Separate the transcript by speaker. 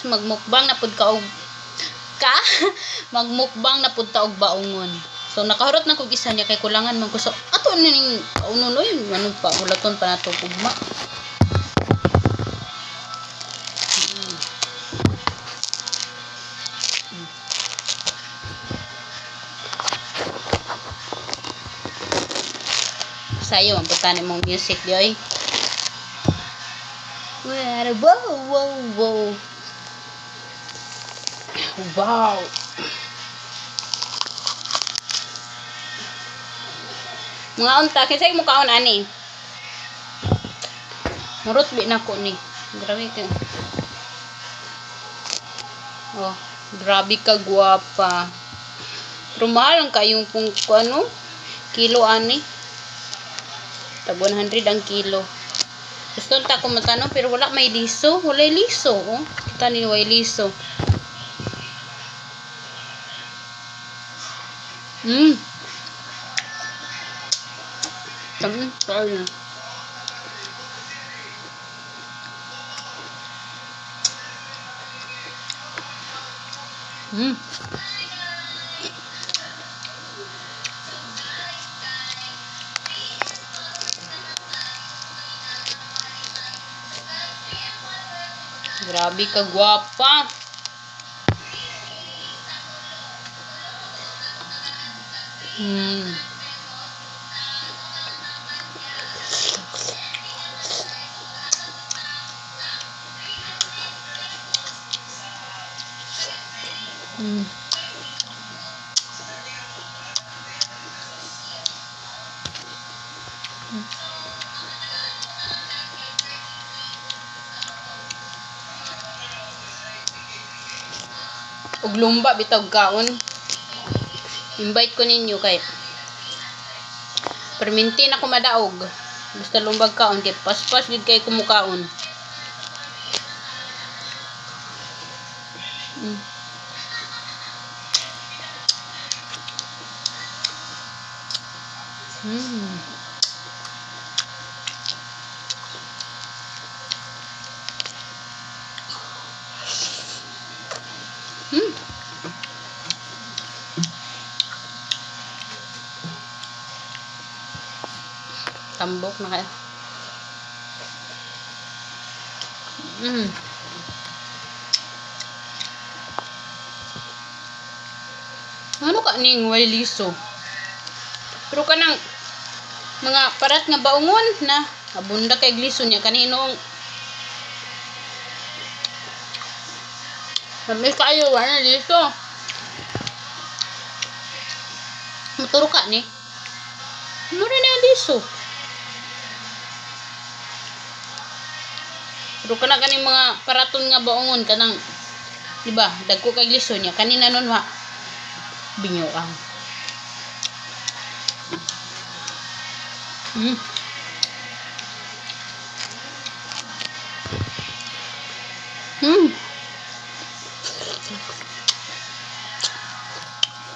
Speaker 1: magmukbang na pud ka og magmukbang na pud ta og baongon. So nakahurot na kog isa niya kay kulangan man ko so ato ning kaununoy ano pa ulaton pa nato ugma. Sayo ang putani mong music di oy. Wow. Wow. Mga unta kinsay mo kaon ani? Murot bi nako ni. Grabe ka. Oh, grabe ka guwapa. Pero mahal ang kayong kung ano, kilo ani. Tag 100 ang kilo. Gusto ta ko matanong pero wala may liso. Wala liso. Oh. Kita ni way liso. Sorry. Grabe ka gwapa. Og lumba bitaw kaon. Invite ko ninyo kay perminti na ko madaog. Basta lumbag kaon kay paspas gid kay kumukaon. Tambok na kaya. Ano ka ning way liso? Pero kanang mga parat nga baungon na abunda kay liso niya kaninong sabi kayo wala liso. Maturo ka ni? Mura na liso. Pero kana kaning mga paraton nga baongon kanang di ba dagko kay liso niya kanina nun wa binyo ang